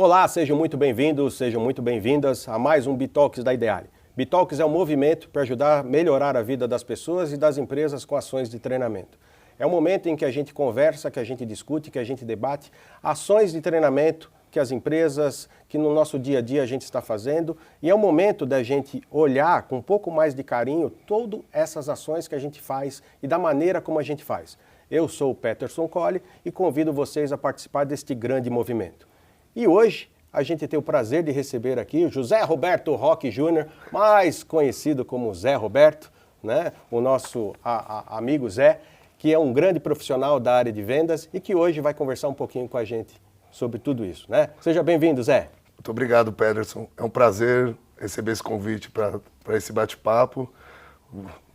Olá, sejam muito bem-vindos, sejam muito bem-vindas a mais um Bitalks da Ideale. Bitalks é um movimento para ajudar a melhorar a vida das pessoas e das empresas com ações de treinamento. É um momento em que a gente conversa, que a gente discute, que a gente debate ações de treinamento que as empresas, que no nosso dia a dia a gente está fazendo, e é um momento da gente olhar com um pouco mais de carinho todas essas ações que a gente faz e da maneira como a gente faz. Eu sou o Peterson Colli e convido vocês a participar deste grande movimento. E hoje a gente tem o prazer de receber aqui o José Roberto Roque Júnior, mais conhecido como Zé Roberto, né? O nosso amigo Zé, que é um grande profissional da área de vendas e que hoje vai conversar um pouquinho com a gente sobre tudo isso, né? Seja bem-vindo, Zé. Muito obrigado, Peterson. É um prazer receber esse convite para esse bate-papo.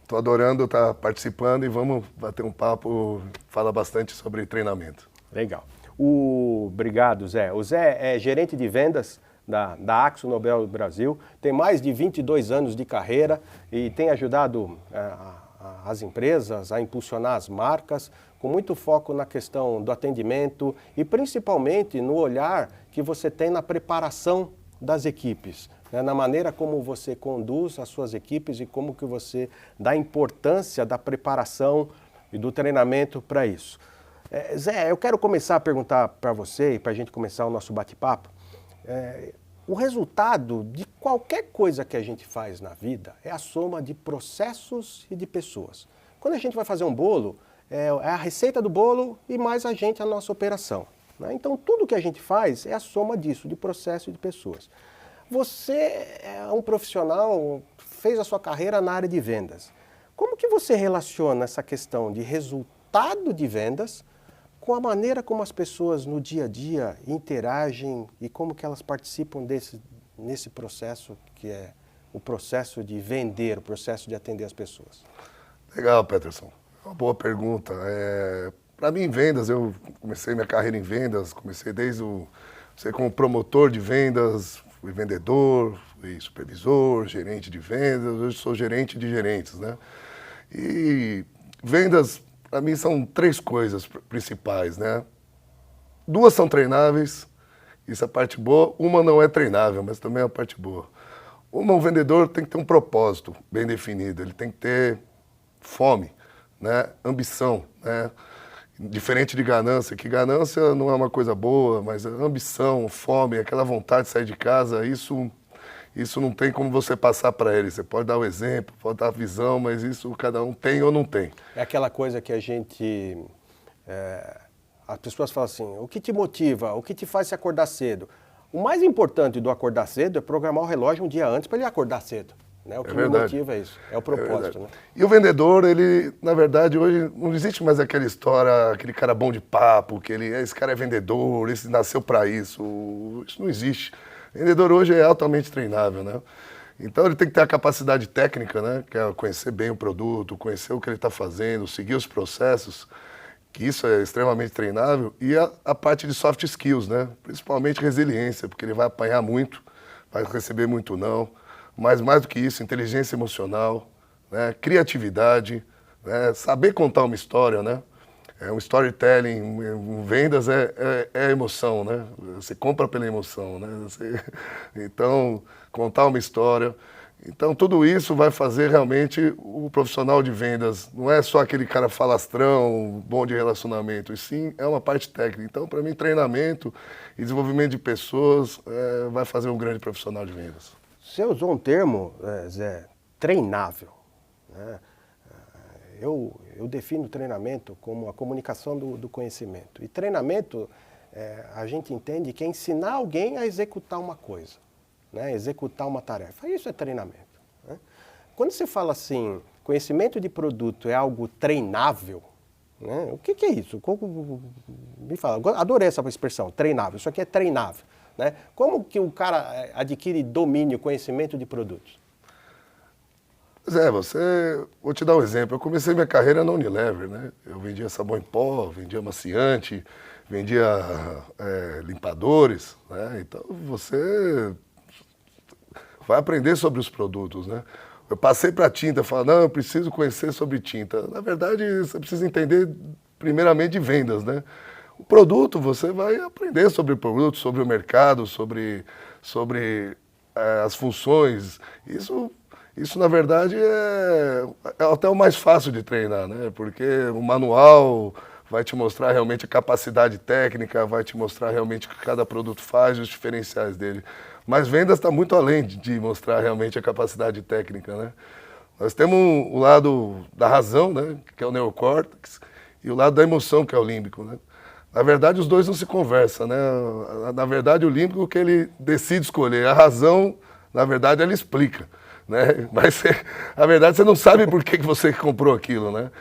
Estou adorando estar participando e vamos bater um papo, falar bastante sobre treinamento. Legal. Obrigado, Zé. O Zé é gerente de vendas da Akzo Nobel Brasil, tem mais de 22 anos de carreira e tem ajudado as empresas a impulsionar as marcas, com muito foco na questão do atendimento e principalmente no olhar que você tem na preparação das equipes, né? Na maneira como você conduz as suas equipes e como que você dá importância da preparação e do treinamento para isso. Zé, eu quero começar a perguntar para você e para a gente começar o nosso bate-papo. O resultado de qualquer coisa que a gente faz na vida é a soma de processos e de pessoas. Quando a gente vai fazer um bolo, é a receita do bolo e mais a gente, a nossa operação, né? Então, tudo que a gente faz é a soma disso, de processo e de pessoas. Você é um profissional, fez a sua carreira na área de vendas. Como que você relaciona essa questão de resultado de vendas com a maneira como as pessoas no dia a dia interagem e como que elas participam nesse processo que é o processo de vender, o processo de atender as pessoas? Legal, Peterson. Uma boa pergunta. Para mim, vendas, eu comecei minha carreira em vendas, comecei comecei como promotor de vendas, fui vendedor, fui supervisor, gerente de vendas, hoje sou gerente de gerentes, né? E vendas, para mim, são três coisas principais, né? Duas são treináveis, isso é a parte boa. Uma não é treinável, mas também é a parte boa. Um vendedor tem que ter um propósito bem definido, ele tem que ter fome, né? Ambição, né? Diferente de ganância, que ganância não é uma coisa boa, mas a ambição, fome, aquela vontade de sair de casa, isso não tem como você passar para ele. Você pode dar o exemplo, pode dar a visão, mas isso cada um tem ou não tem. É aquela coisa que a gente... as pessoas falam assim, o que te motiva, o que te faz se acordar cedo? O mais importante do acordar cedo é programar o relógio um dia antes para ele acordar cedo. Né? O que me motiva é isso, é o propósito. Né? E o vendedor, ele, na verdade, hoje não existe mais aquela história, aquele cara bom de papo, que esse cara é vendedor, esse nasceu para isso. Isso não existe. O vendedor hoje é altamente treinável, né? Então ele tem que ter a capacidade técnica, né? Que é conhecer bem o produto, conhecer o que ele está fazendo, seguir os processos, que isso é extremamente treinável, e a parte de soft skills, né? Principalmente resiliência, porque ele vai apanhar muito, vai receber muito não. Mas mais do que isso, inteligência emocional, né? Criatividade, né? Saber contar uma história, né? Um storytelling, vendas é emoção, né? Você compra pela emoção, né? Então, contar uma história. Então, tudo isso vai fazer realmente o profissional de vendas. Não é só aquele cara falastrão, bom de relacionamento, e sim é uma parte técnica. Então, para mim, treinamento e desenvolvimento de pessoas vai fazer um grande profissional de vendas. Você usou um termo, Zé, treinável, né? Eu defino treinamento como a comunicação do conhecimento. E treinamento, a gente entende que é ensinar alguém a executar uma coisa, né? Executar uma tarefa. Isso é treinamento, né? Quando você fala assim, conhecimento de produto é algo treinável, né? O que é isso? Me fala, adorei essa expressão, treinável. Isso aqui é treinável, né? Como que o cara adquire domínio, conhecimento de produtos? Vou te dar um exemplo. Eu comecei minha carreira na Unilever, né? Eu vendia sabão em pó, vendia amaciante, vendia limpadores, né? Então você vai aprender sobre os produtos, né? Eu passei para tinta, falei, não, eu preciso conhecer sobre tinta. Na verdade, você precisa entender primeiramente de vendas, né? O produto, você vai aprender sobre o produto, sobre o mercado, sobre as funções. Isso, na verdade, é até o mais fácil de treinar, né? Porque o manual vai te mostrar realmente a capacidade técnica, vai te mostrar realmente o que cada produto faz, os diferenciais dele. Mas vendas está muito além de mostrar realmente a capacidade técnica, né? Nós temos o lado da razão, né? Que é o neocórtex, e o lado da emoção, que é o límbico, né? Na verdade, os dois não se conversam, né? Na verdade, o límbico que ele decide escolher. A razão, na verdade, ela explica, né? Mas, na verdade, você não sabe por que você comprou aquilo, né?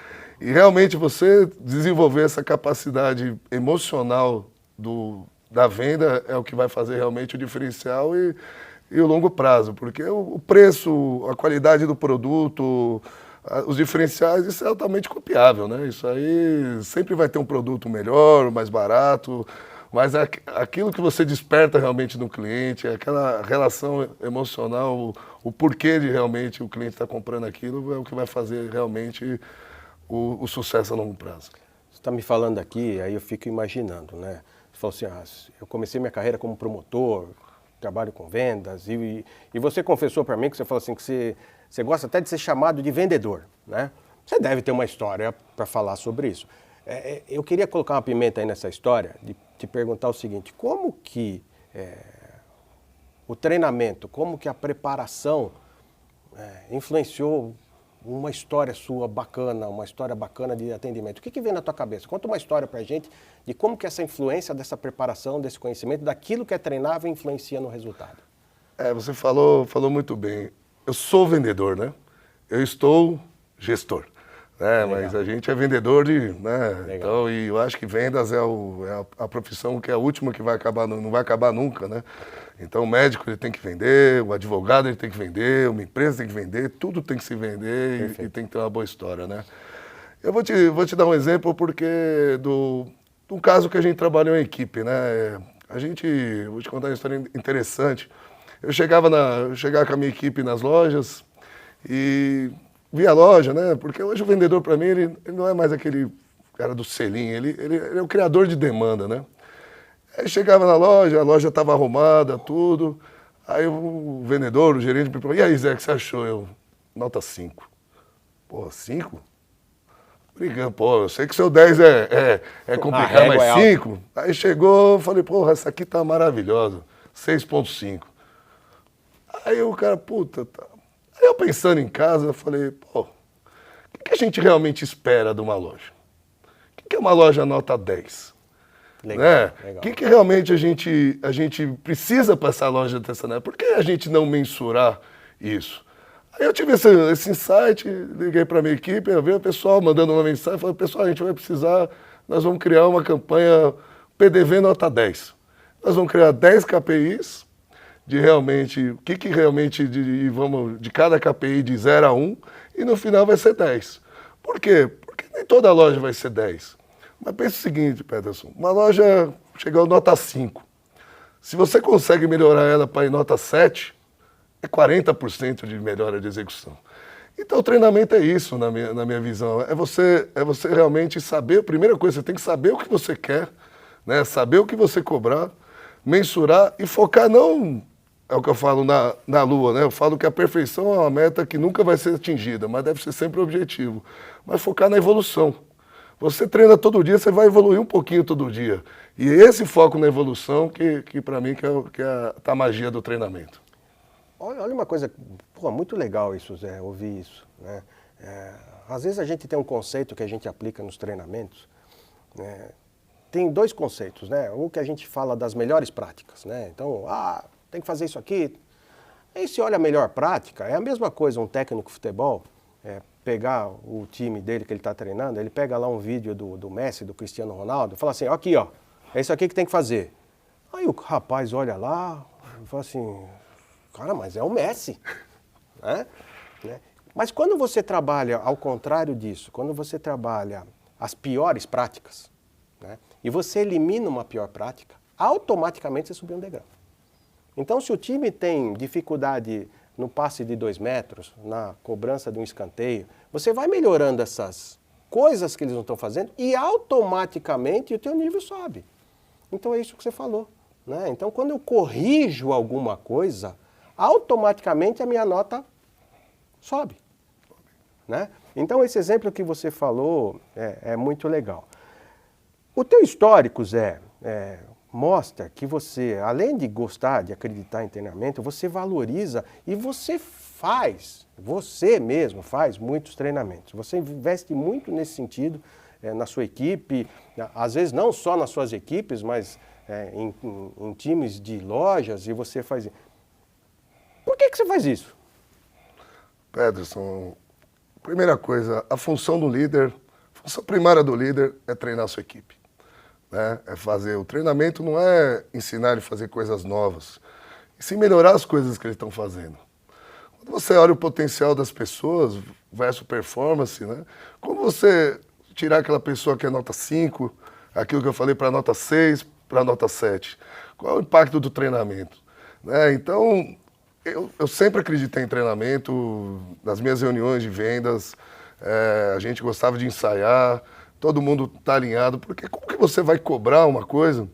E realmente você desenvolver essa capacidade emocional da venda é o que vai fazer realmente o diferencial e o longo prazo. Porque o preço, a qualidade do produto, os diferenciais, isso é altamente copiável, né? Isso aí sempre vai ter um produto melhor, mais barato, mas aquilo que você desperta realmente no cliente, aquela relação emocional, o porquê de realmente o cliente estar comprando aquilo é o que vai fazer realmente o sucesso a longo prazo. Você está me falando aqui, aí eu fico imaginando, né? Você falou assim, eu comecei minha carreira como promotor, trabalho com vendas, e você confessou para mim que você falou assim, que você gosta até de ser chamado de vendedor, né? Você deve ter uma história para falar sobre isso. Eu queria colocar uma pimenta aí nessa história, de te perguntar o seguinte, como que o treinamento, como que a preparação influenciou uma história sua bacana, uma história bacana de atendimento? O que vem na tua cabeça? Conta uma história pra gente de como que essa influência dessa preparação, desse conhecimento, daquilo que é treinável influencia no resultado. Você falou muito bem. Eu sou vendedor, né? Eu estou gestor, né? Mas a gente é vendedor né? Então, e eu acho que vendas é a profissão que é a última que vai acabar, não vai acabar nunca, né? Então o médico ele tem que vender, o advogado ele tem que vender, uma empresa tem que vender, tudo tem que se vender e tem que ter uma boa história, né? Eu vou te dar um exemplo porque de um caso que a gente trabalhou em equipe, né? Vou te contar uma história interessante. Eu chegava com a minha equipe nas lojas e via a loja, né? Porque hoje o vendedor para mim ele não é mais aquele cara do selinho, ele é o criador de demanda, né? Aí chegava na loja, a loja estava arrumada, tudo. Aí o vendedor, o gerente me perguntou, e aí, Zé, o que você achou? Eu, nota 5. Pô, 5? Brincando, pô, eu sei que seu 10 é complicado, mas 5? Aí chegou, eu falei, porra, essa aqui tá maravilhosa, 6,5. Aí o cara, puta, tá. Aí eu pensando em casa, eu falei, pô, o que a gente realmente espera de uma loja? O que é uma loja nota 10? Legal, né? legal. O que realmente a gente precisa para essa loja artesanal? Por que a gente não mensurar isso? Aí eu tive esse insight, liguei para a minha equipe, eu vi o pessoal mandando uma mensagem, falei, pessoal, a gente vai precisar, nós vamos criar uma campanha PDV nota 10. Nós vamos criar 10 KPIs de realmente, o que realmente, de cada KPI de 0 a 1, e no final vai ser 10. Por quê? Porque nem toda loja vai ser 10. Mas pensa o seguinte, Peterson, uma loja chegou a nota 5. Se você consegue melhorar ela para ir nota 7, é 40% de melhora de execução. Então o treinamento é isso, na minha visão. É você realmente saber, a primeira coisa, você tem que saber o que você quer, né? Saber o que você cobrar, mensurar e focar não, é o que eu falo na lua, né? Eu falo que a perfeição é uma meta que nunca vai ser atingida, mas deve ser sempre o objetivo. Mas focar na evolução. Você treina todo dia, você vai evoluir um pouquinho todo dia. E esse foco na evolução que para mim, que é a magia do treinamento. Olha uma coisa, pô, muito legal isso, Zé, ouvir isso, né? Às vezes a gente tem um conceito que a gente aplica nos treinamentos, né? Tem dois conceitos, né? Um que a gente fala das melhores práticas, né? Então, tem que fazer isso aqui. Aí se olha a melhor prática, é a mesma coisa um técnico de futebol, pegar o time dele que ele está treinando, ele pega lá um vídeo do Messi, do Cristiano Ronaldo, e fala assim, aqui ó, é isso aqui que tem que fazer. Aí o rapaz olha lá e fala assim, cara, mas é o Messi. Né? Mas quando você trabalha ao contrário disso, quando você trabalha as piores práticas, né, e você elimina uma pior prática, automaticamente você subiu um degrau. Então se o time tem dificuldade no passe de 2 metros, na cobrança de um escanteio, você vai melhorando essas coisas que eles não estão fazendo e automaticamente o teu nível sobe. Então é isso que você falou, né? Então quando eu corrijo alguma coisa, automaticamente a minha nota sobe, né? Então esse exemplo que você falou é muito legal. O teu histórico, Zé, mostra que você, além de gostar, de acreditar em treinamento, você valoriza e você mesmo faz muitos treinamentos. Você investe muito nesse sentido na sua equipe, às vezes não só nas suas equipes, mas em times de lojas, e você faz isso. Por que você faz isso? Pederson, primeira coisa, a função do líder, a função primária do líder é treinar a sua equipe. Né? É fazer o treinamento, não é ensinar ele a fazer coisas novas, e sim melhorar as coisas que eles estão fazendo. Quando você olha o potencial das pessoas versus performance, né? Como você tirar aquela pessoa que é nota 5, aquilo que eu falei para nota 6, para nota 7? Qual é o impacto do treinamento? Né? Então, eu sempre acreditei em treinamento, nas minhas reuniões de vendas, a gente gostava de ensaiar, todo mundo está alinhado, porque como que você vai cobrar uma coisa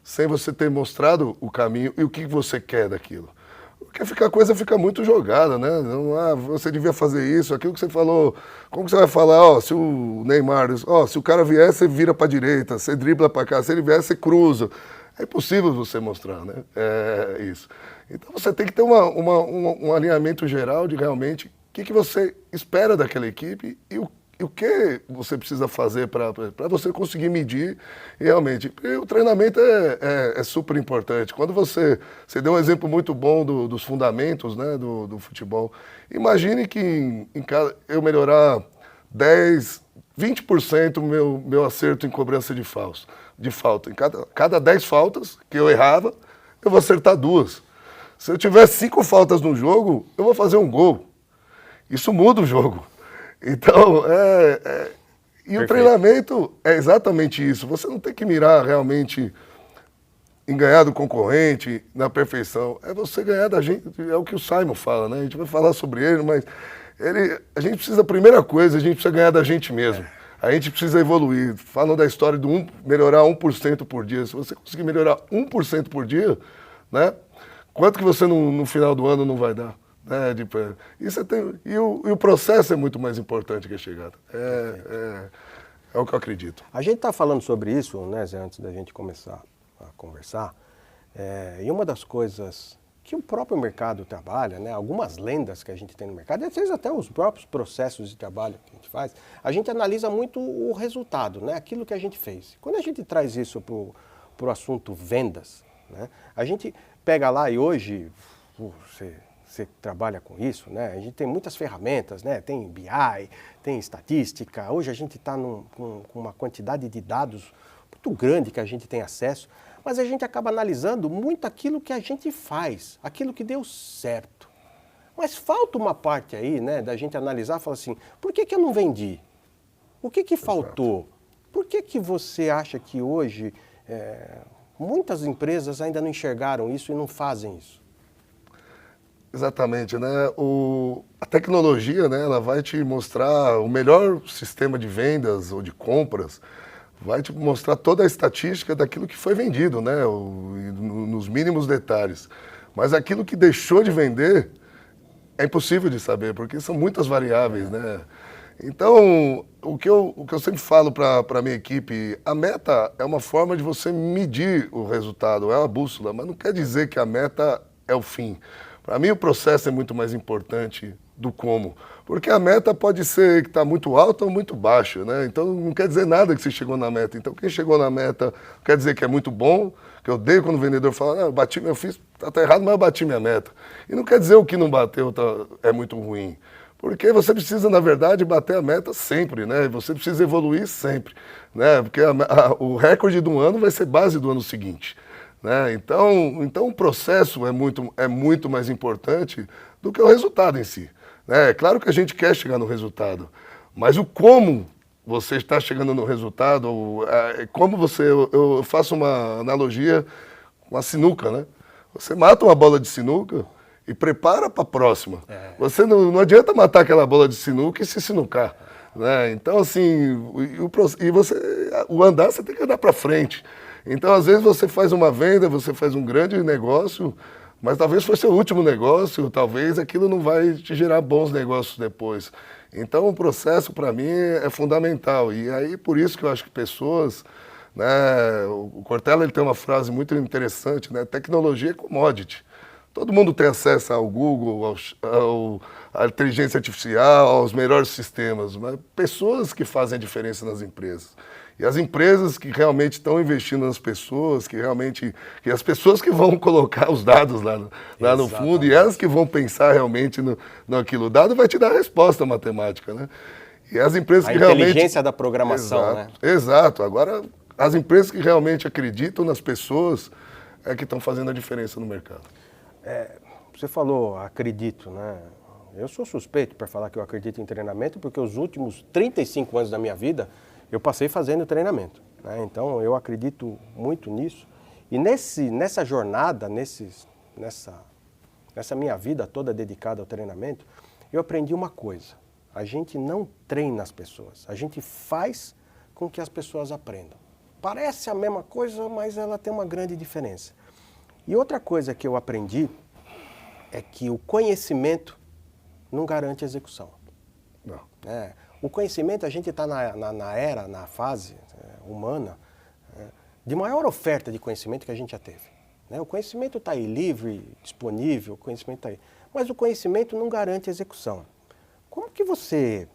sem você ter mostrado o caminho e o que você quer daquilo? Porque a coisa fica muito jogada, né? Não, você devia fazer isso, aquilo que você falou. Como que você vai falar, se o Neymar, se o cara vier, você vira para a direita, você dribla para cá, se ele vier, você cruza. É impossível você mostrar, né? É isso. Então você tem que ter um alinhamento geral de realmente o que você espera daquela equipe e o que você precisa fazer para você conseguir medir realmente. E o treinamento é super importante. Quando você deu um exemplo muito bom dos fundamentos, né, do futebol. Imagine que eu melhorar 10, 20% meu acerto em cobrança de falta. Em cada 10 faltas que eu errava, eu vou acertar 2. Se eu tiver 5 faltas no jogo, eu vou fazer um gol. Isso muda o jogo. Então, e o treinamento é exatamente isso. Você não tem que mirar realmente em ganhar do concorrente, na perfeição. É você ganhar da gente, é o que o Simon fala, né? A gente vai falar sobre ele, mas a gente precisa, a primeira coisa, a gente precisa ganhar da gente mesmo. A gente precisa evoluir. Falam da história do melhorar 1% por dia. Se você conseguir melhorar 1% por dia, né? Quanto que você no final do ano não vai dar? E o processo é muito mais importante que a chegada. É o que eu acredito. A gente está falando sobre isso, né, Zé, antes da gente começar a conversar. E uma das coisas que o próprio mercado trabalha, né, algumas lendas que a gente tem no mercado, e às vezes até os próprios processos de trabalho que a gente faz, a gente analisa muito o resultado, né, aquilo que a gente fez. Quando a gente traz isso para o assunto vendas, né, a gente pega lá e hoje você trabalha com isso, né? A gente tem muitas ferramentas, né? Tem BI, tem estatística. Hoje a gente está com uma quantidade de dados muito grande que a gente tem acesso, mas a gente acaba analisando muito aquilo que a gente faz, aquilo que deu certo. Mas falta uma parte aí, né, da gente analisar e falar assim, por que eu não vendi? O que faltou? Por que você acha que hoje muitas empresas ainda não enxergaram isso e não fazem isso? Exatamente, né? A tecnologia, né, ela vai te mostrar o melhor sistema de vendas ou de compras, vai te mostrar toda a estatística daquilo que foi vendido, né, nos mínimos detalhes. Mas aquilo que deixou de vender é impossível de saber, porque são muitas variáveis, né? Então, o que eu sempre falo para a minha equipe, a meta é uma forma de você medir o resultado, é uma bússola, mas não quer dizer que a meta é o fim. Para mim, o processo é muito mais importante do como. Porque a meta pode ser que está muito alta ou muito baixa, né? Então, não quer dizer nada que você chegou na meta. Então, quem chegou na meta quer dizer que é muito bom, que eu odeio quando o vendedor fala, eu bati, eu fiz, tá errado, mas eu bati minha meta. E não quer dizer o que não bateu é muito ruim. Porque você precisa, na verdade, bater a meta sempre, né? Você precisa evoluir sempre, né? Porque o recorde do ano vai ser base do ano seguinte. Né? Então o processo é muito mais importante do que o resultado em si. Né? É claro que a gente quer chegar no resultado, mas o como você está chegando no resultado, como eu faço uma analogia com a sinuca, né? Você mata uma bola de sinuca e prepara para a próxima. Você não adianta matar aquela bola de sinuca e se sinucar. né? Então, assim, o andar você tem que andar para frente. Então, às vezes você faz uma venda, você faz um grande negócio, mas talvez foi seu último negócio, talvez aquilo não vai te gerar bons negócios depois. Então, o processo, para mim, é fundamental. E aí, por isso que eu acho que pessoas, né, o Cortella ele tem uma frase muito interessante, né? Tecnologia é commodity. Todo mundo tem acesso ao Google, à inteligência artificial, aos melhores sistemas, mas pessoas que fazem a diferença nas empresas. E as empresas que realmente estão investindo nas pessoas, que as pessoas que vão colocar os dados lá no fundo, e elas que vão pensar realmente naquilo. O dado vai te dar a resposta matemática, né? E as empresas que realmente... A inteligência da programação, exato, né? Exato. Agora, as empresas que realmente acreditam nas pessoas é que estão fazendo a diferença no mercado. Você falou, acredito, né? Eu sou suspeito para falar que eu acredito em treinamento, porque os últimos 35 anos da minha vida eu passei fazendo treinamento, né? Então eu acredito muito nisso. E nessa jornada, nessa minha vida toda dedicada ao treinamento, eu aprendi uma coisa: a gente não treina as pessoas, a gente faz com que as pessoas aprendam. Parece a mesma coisa, mas ela tem uma grande diferença. E outra coisa que eu aprendi é que o conhecimento não garante execução. Não. O conhecimento, a gente está na fase humana, de maior oferta de conhecimento que a gente já teve. O conhecimento está aí, livre, disponível, o conhecimento está aí. Mas o conhecimento não garante execução. Como que você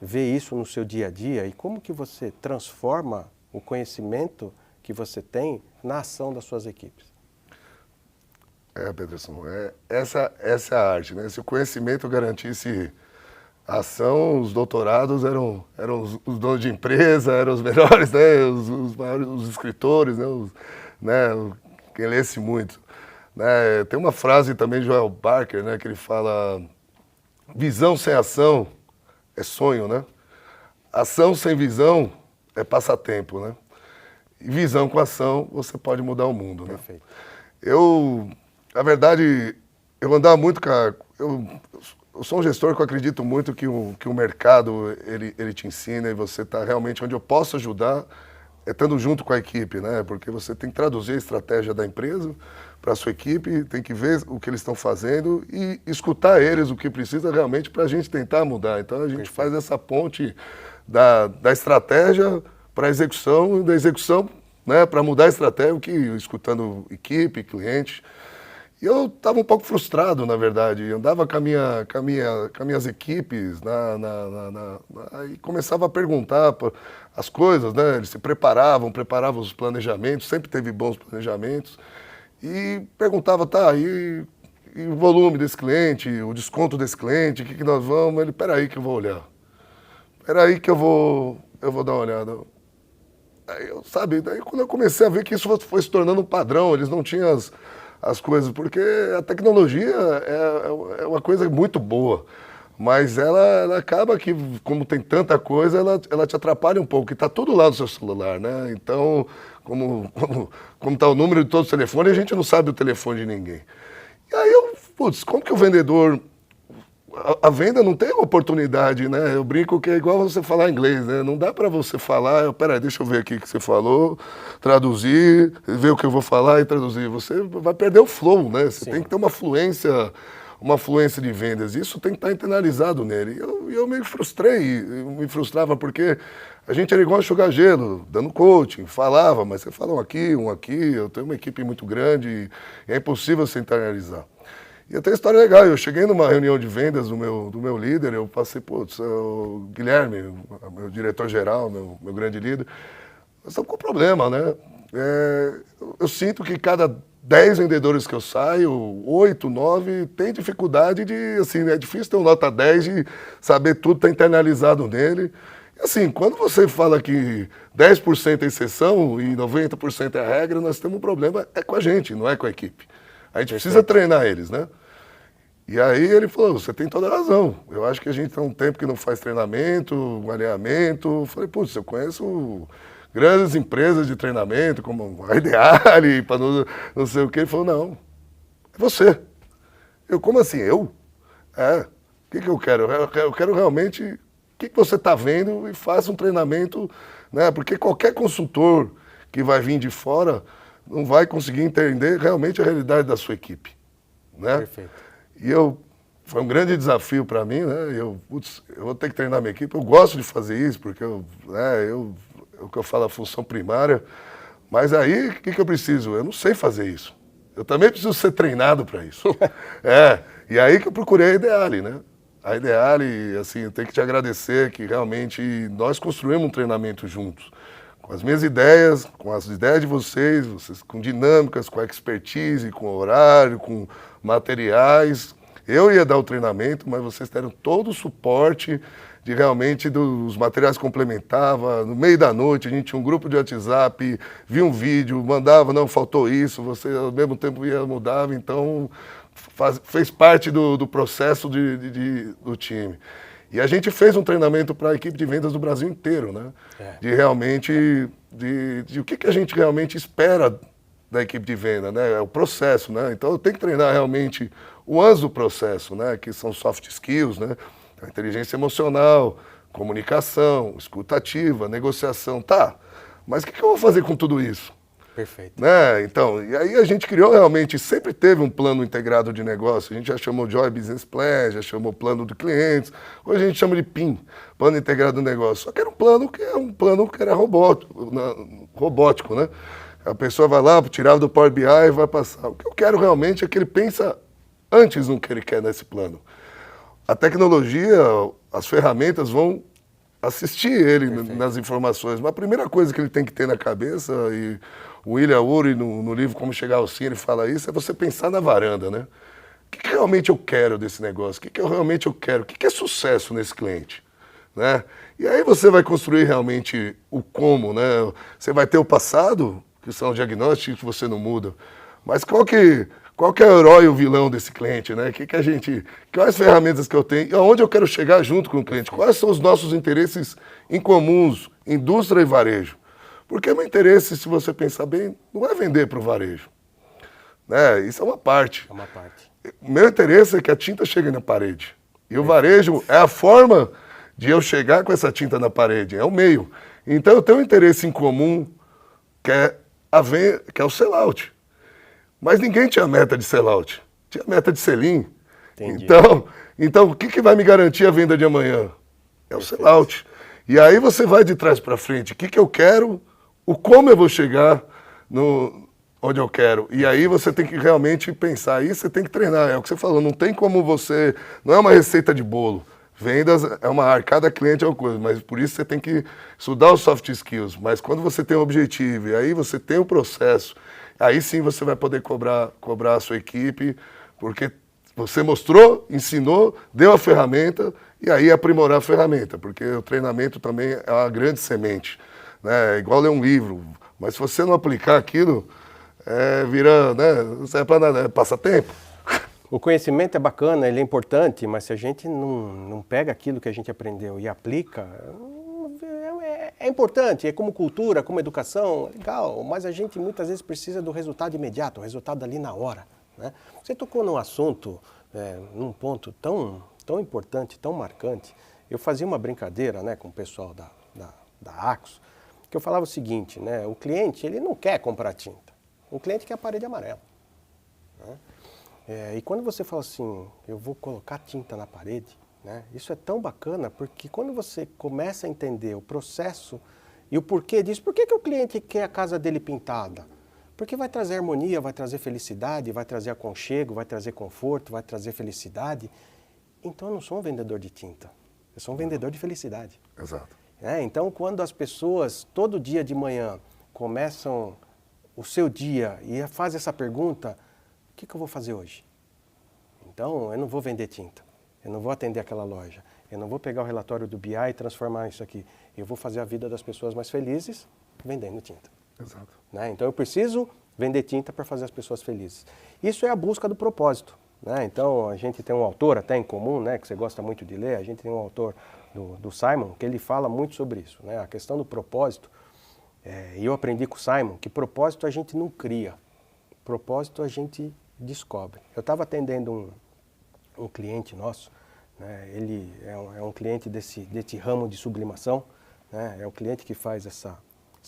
vê isso no seu dia a dia e como que você transforma o conhecimento que você tem na ação das suas equipes? Peterson, essa é a arte, né? Se o conhecimento garantisse a ação, os doutorados eram os donos de empresa, eram os melhores, né? Os maiores, os escritores, né? Quem lesse muito. Né? Tem uma frase também de Joel Barker, né? Que ele fala: visão sem ação é sonho, né? Ação sem visão é passatempo, né? E visão com ação, você pode mudar o mundo, né? Perfeito. Na verdade, eu andava muito com eu sou um gestor que eu acredito muito que o mercado, ele te ensina e você está realmente onde eu posso ajudar, estando junto com a equipe, né? Porque você tem que traduzir a estratégia da empresa para a sua equipe, tem que ver o que eles estão fazendo e escutar eles, o que precisa realmente para a gente tentar mudar. Então, a gente faz essa ponte da estratégia para a execução e da execução, né, para mudar a estratégia, escutando equipe, cliente. E eu estava um pouco frustrado, na verdade. Eu andava com as minhas equipes e começava a perguntar as coisas, né? Eles se preparavam os planejamentos, sempre teve bons planejamentos. E perguntava, tá, e o volume desse cliente, o desconto desse cliente, o que nós vamos? Ele, peraí que eu vou olhar. Peraí que eu vou dar uma olhada. Aí, daí quando eu comecei a ver que isso foi se tornando um padrão, eles não tinham as coisas, porque a tecnologia é uma coisa muito boa, mas ela acaba que, como tem tanta coisa, ela te atrapalha um pouco, e está tudo lá no seu celular, né? Então, como está o número de todos os telefones, a gente não sabe o telefone de ninguém. E aí como que o vendedor... A venda não tem oportunidade, né? Eu brinco que é igual você falar inglês, né? Não dá para você falar, peraí, deixa eu ver aqui o que você falou, traduzir, ver o que eu vou falar e traduzir. Você vai perder o flow, né? Você tem que ter uma fluência de vendas. Isso tem que estar internalizado nele. E eu me frustrava porque a gente era igual a enxugar gelo, dando coaching, falava, mas você fala um aqui, eu tenho uma equipe muito grande e é impossível você internalizar. E eu tenho uma história legal, eu cheguei numa reunião de vendas do meu líder, eu passei, o Guilherme, meu diretor-geral, meu grande líder, nós estamos com problema, né? Eu sinto que cada 10 vendedores que eu saio, 8, 9, tem dificuldade é difícil ter uma nota 10 e saber tudo está internalizado nele. E assim, quando você fala que 10% é exceção e 90% é a regra, nós temos um problema, com a gente, não é com a equipe. A gente precisa treinar eles, né? E aí ele falou, você tem toda a razão. Eu acho que a gente tem um tempo que não faz treinamento, um alinhamento. Eu falei, eu conheço grandes empresas de treinamento, como a Ideale, não sei o quê. Ele falou, não, é você. Eu, como assim, eu? O que eu quero? Eu quero realmente que você está vendo e faça um treinamento, né? Porque qualquer consultor que vai vir de fora não vai conseguir entender realmente a realidade da sua equipe, né? Perfeito. E foi um grande desafio para mim, né? Eu vou ter que treinar minha equipe. Eu gosto de fazer isso, porque é o que eu falo, a função primária. Mas aí, o que eu preciso? Eu não sei fazer isso. Eu também preciso ser treinado para isso. E aí que eu procurei a Ideale, né? A Ideale, assim, eu tenho que te agradecer que realmente nós construímos um treinamento juntos. Com as minhas ideias, com as ideias de vocês com dinâmicas, com expertise, com horário, com materiais. Eu ia dar o treinamento, mas vocês deram todo o suporte de realmente dos materiais complementava. No meio da noite a gente tinha um grupo de WhatsApp, via um vídeo, mandava, não, faltou isso, você ao mesmo tempo ia mudava, então fez parte do processo do time. E a gente fez um treinamento para a equipe de vendas do Brasil inteiro, né? De realmente, de o que a gente realmente espera da equipe de venda, né? É o processo, né? Então eu tenho que treinar realmente o antes do processo, né? Que são soft skills, né? A inteligência emocional, comunicação, escuta ativa, negociação, tá. Mas o que eu vou fazer com tudo isso? Perfeito. Né? Então, e aí a gente criou realmente, sempre teve um plano integrado de negócio. A gente já chamou Joy Business Plan, já chamou plano de clientes. Hoje a gente chama de PIN, plano integrado de negócio. Só que era um plano que era robótico, né? A pessoa vai lá, tirava do Power BI e vai passar. O que eu quero realmente é que ele pensa antes no que ele quer nesse plano. A tecnologia, as ferramentas vão assistir ele nas informações. Mas a primeira coisa que ele tem que ter na cabeça, e o William Ury, no livro Como Chegar ao Sim, ele fala isso, é você pensar na varanda, né? O que realmente eu quero desse negócio? O que realmente eu quero? O que é sucesso nesse cliente? Né? E aí você vai construir realmente o como, né? Você vai ter o passado, que são diagnósticos que você não muda, mas qual que é o herói e o vilão desse cliente, né? Quais ferramentas que eu tenho e aonde eu quero chegar junto com o cliente? Quais são os nossos interesses em comuns, indústria e varejo? Porque meu interesse, se você pensar bem, não é vender para o varejo. Né? Isso é uma parte. É uma parte. Meu interesse é que a tinta chegue na parede. E o varejo é a forma de eu chegar com essa tinta na parede, é o meio. Então eu tenho um interesse em comum, que é o sellout. Mas ninguém tinha meta de sellout, tinha meta de sell-in. Então o que vai me garantir a venda de amanhã? É o sellout. E aí você vai de trás para frente, o que eu quero, o como eu vou chegar onde eu quero. E aí você tem que realmente pensar, aí você tem que treinar, é o que você falou, não tem como não é uma receita de bolo. Vendas é uma arte, cada cliente é uma coisa, mas por isso você tem que estudar os soft skills. Mas quando você tem um objetivo e aí você tem um processo, aí sim você vai poder cobrar a sua equipe, porque você mostrou, ensinou, deu a ferramenta e aí aprimorar a ferramenta, porque o treinamento também é uma grande semente. Né? É igual ler um livro, mas se você não aplicar aquilo, vira, né? Não serve para nada, é passatempo. O conhecimento é bacana, ele é importante, mas se a gente não pega aquilo que a gente aprendeu e aplica, é importante, é como cultura, como educação, legal, mas a gente muitas vezes precisa do resultado imediato, o resultado ali na hora. Né? Você tocou num assunto, num ponto tão importante, tão marcante. Eu fazia uma brincadeira, né, com o pessoal da Axo, que eu falava o seguinte, né, o cliente ele não quer comprar tinta, o cliente quer a parede amarela. Né? E quando você fala assim, eu vou colocar tinta na parede, né, isso é tão bacana, porque quando você começa a entender o processo e o porquê disso, por que o cliente quer a casa dele pintada? Porque vai trazer harmonia, vai trazer felicidade, vai trazer aconchego, vai trazer conforto, vai trazer felicidade. Então eu não sou um vendedor de tinta, eu sou um vendedor de felicidade. Exato. Então quando as pessoas todo dia de manhã começam o seu dia e fazem essa pergunta, o que eu vou fazer hoje? Então eu não vou vender tinta, eu não vou atender aquela loja, eu não vou pegar o relatório do BI e transformar isso aqui. Eu vou fazer a vida das pessoas mais felizes vendendo tinta. Exato. Né? Então eu preciso vender tinta para fazer as pessoas felizes. Isso é a busca do propósito. Né? Então a gente tem um autor até em comum, né, que você gosta muito de ler, a gente tem um autor do Simon, que ele fala muito sobre isso. Né? A questão do propósito, e eu aprendi com o Simon que propósito a gente não cria, propósito a gente descobre. Eu estava atendendo um cliente nosso, né? Ele é um cliente desse ramo de sublimação, né? É o cliente que faz essa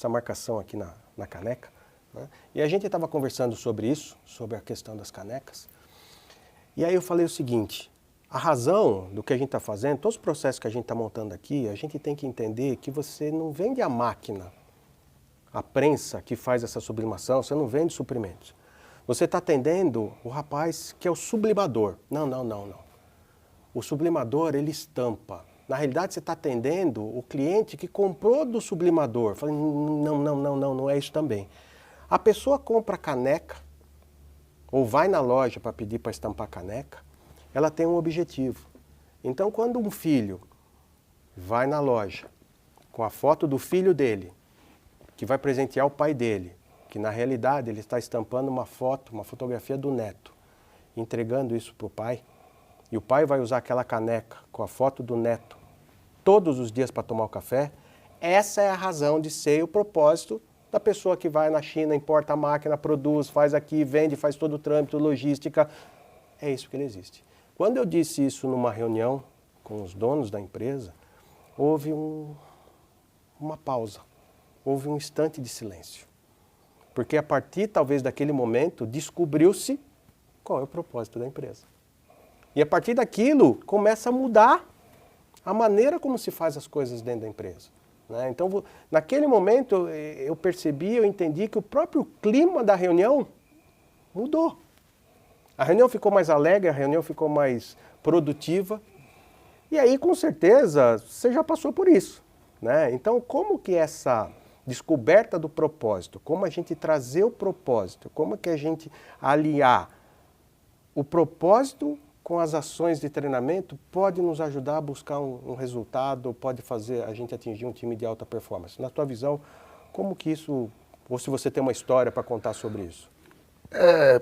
marcação aqui na caneca, né? E a gente estava conversando sobre isso, sobre a questão das canecas. E aí eu falei o seguinte, a razão do que a gente está fazendo, todos os processos que a gente está montando aqui, a gente tem que entender que você não vende a máquina, a prensa que faz essa sublimação, você não vende suprimentos. Você está atendendo o rapaz que é o sublimador. Não. O sublimador, ele estampa. Na realidade, você está atendendo o cliente que comprou do sublimador. Falei, não é isso também. A pessoa compra caneca, ou vai na loja para pedir para estampar caneca, ela tem um objetivo. Então, quando um filho vai na loja com a foto do filho dele, que vai presentear o pai dele, que na realidade ele está estampando uma fotografia do neto, entregando isso para o pai, e o pai vai usar aquela caneca com a foto do neto todos os dias para tomar o café, essa é a razão de ser e o propósito da pessoa que vai na China, importa a máquina, produz, faz aqui, vende, faz todo o trâmite, logística. É isso que ele existe. Quando eu disse isso numa reunião com os donos da empresa, houve uma pausa, houve um instante de silêncio. Porque a partir, talvez, daquele momento, descobriu-se qual é o propósito da empresa. E a partir daquilo, começa a mudar a maneira como se faz as coisas dentro da empresa, né? Então, naquele momento, eu percebi, eu entendi que o próprio clima da reunião mudou. A reunião ficou mais alegre, a reunião ficou mais produtiva. E aí, com certeza, você já passou por isso, né? Então, como que essa descoberta do propósito, como a gente trazer o propósito, como que a gente aliar o propósito com as ações de treinamento pode nos ajudar a buscar um resultado, pode fazer a gente atingir um time de alta performance. Na tua visão, como que isso, ou se você tem uma história para contar sobre isso?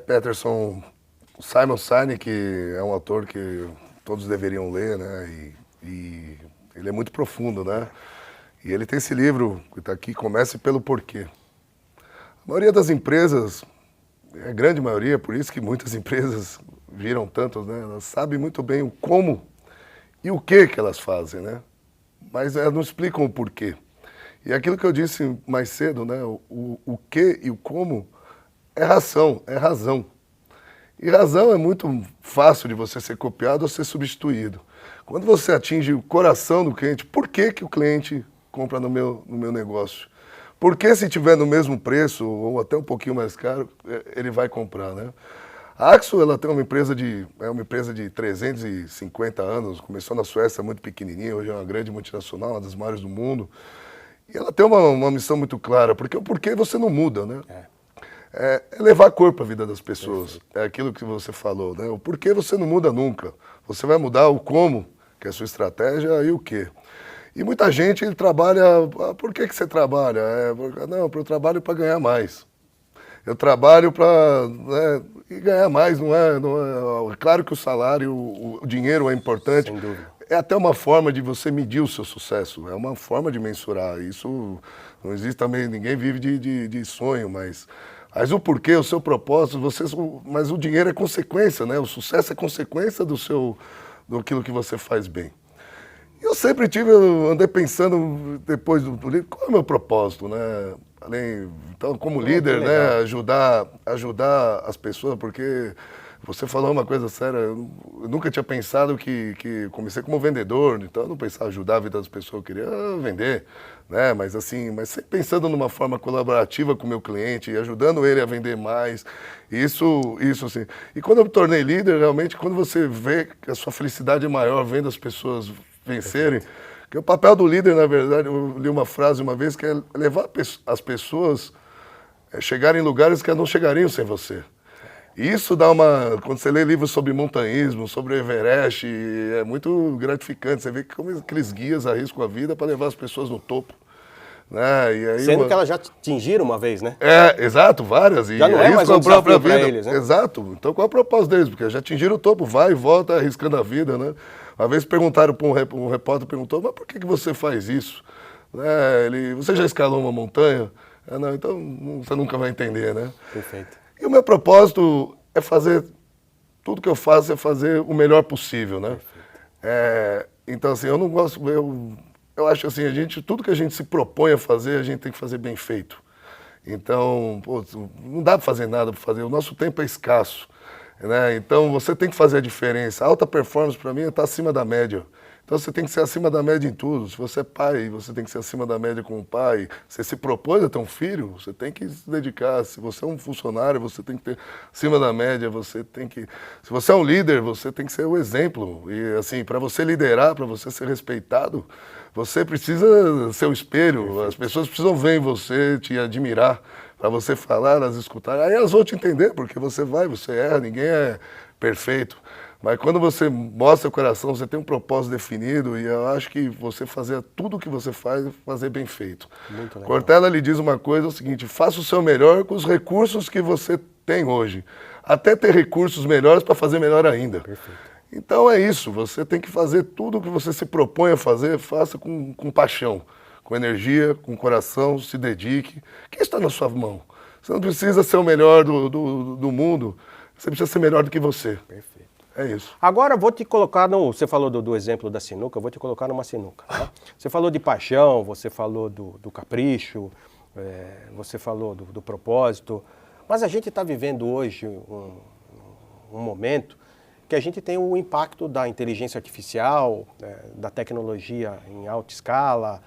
Peterson, Simon Sinek é um autor que todos deveriam ler, né? E ele é muito profundo, né? E ele tem esse livro que está aqui, Comece pelo Porquê. A maioria das empresas, a grande maioria, por isso que muitas empresas viram tantos, né? Elas sabem muito bem o como e o que elas fazem, né? Mas elas não explicam o porquê. E aquilo que eu disse mais cedo, né? O que e o como é razão. E razão é muito fácil de você ser copiado ou ser substituído. Quando você atinge o coração do cliente, por que o cliente compra no meu negócio? Por que se tiver no mesmo preço ou até um pouquinho mais caro, ele vai comprar, né? A Axo, ela tem uma empresa de 350 anos, começou na Suécia muito pequenininha, hoje é uma grande multinacional, uma das maiores do mundo. E ela tem uma missão muito clara, porque o porquê você não muda, né? É levar cor para a vida das pessoas. Perfeito. É aquilo que você falou, né? O porquê você não muda nunca. Você vai mudar o como, que é a sua estratégia, e o quê. E muita gente trabalha... Por que você trabalha? Não, eu trabalho para ganhar mais. Eu trabalho para... E ganhar mais, não é... Claro que o salário, o dinheiro é importante. Sem dúvida. É até uma forma de você medir o seu sucesso. É uma forma de mensurar. Isso não existe também... Ninguém vive de sonho, mas o porquê, o seu propósito, mas o dinheiro é consequência, né? O sucesso é consequência daquilo que você faz bem. Eu sempre andei pensando, depois do livro, qual é o meu propósito, né? Então, como líder, né? Ajudar as pessoas, porque você falou uma coisa séria, eu nunca tinha pensado que comecei como vendedor, então eu não pensava em ajudar a vida das pessoas, eu queria vender, né? Mas sempre pensando numa forma colaborativa com o meu cliente, ajudando ele a vender mais, isso assim. E quando eu me tornei líder, realmente, quando você vê que a sua felicidade é maior vendo as pessoas vencerem, que o papel do líder, na verdade, eu li uma frase uma vez, que é levar as pessoas a chegarem em lugares que elas não chegariam sem você. E isso dá quando você lê livros sobre montanhismo, sobre o Everest, é muito gratificante. Você vê como aqueles guias arriscam a vida para levar as pessoas no topo. Né? E aí, sendo que elas já atingiram uma vez, né? Exato, várias. Já não é mais um desafio para eles, né? Exato. Então qual é o propósito deles? Porque já atingiram o topo, vai e volta arriscando a vida, né? Uma vez perguntaram para um repórter, perguntou, mas por que você faz isso? Você já escalou uma montanha? Não, então você nunca vai entender, né? Perfeito. E o meu propósito é fazer, tudo que eu faço é fazer o melhor possível, né? Então, assim, eu não gosto... Eu acho assim, tudo que a gente se propõe a fazer, a gente tem que fazer bem feito. Então, pô, não dá para fazer nada para fazer. O nosso tempo é escasso, né? Então, você tem que fazer a diferença. A alta performance, para mim, está acima da média. Então, você tem que ser acima da média em tudo. Se você é pai, você tem que ser acima da média com o pai. Você se propôs a ter um filho, você tem que se dedicar. Se você é um funcionário, você tem que ter acima da média. Você tem que... Se você é um líder, você tem que ser o exemplo. E, assim, para você liderar, para você ser respeitado, você precisa ser o espelho. As pessoas precisam ver em você, te admirar, para você falar, elas escutarem. Aí elas vão te entender, porque você erra, ninguém é perfeito. Mas quando você mostra o coração, você tem um propósito definido, e eu acho que você fazer tudo o que você faz, fazer bem feito. Muito legal. Cortella lhe diz uma coisa, é o seguinte: faça o seu melhor com os recursos que você tem hoje. Até ter recursos melhores para fazer melhor ainda. Perfeito. Então é isso, você tem que fazer tudo o que você se propõe a fazer, faça com paixão, com energia, com coração, se dedique. Que está na sua mão. Você não precisa ser o melhor do mundo, você precisa ser melhor do que você. Perfeito. É isso. Agora vou te colocar você falou do exemplo da sinuca, eu vou te colocar numa sinuca. Tá? Você falou de paixão, você falou do capricho, você falou do propósito, mas a gente está vivendo hoje um momento que a gente tem o impacto da inteligência artificial, da tecnologia em alta escala,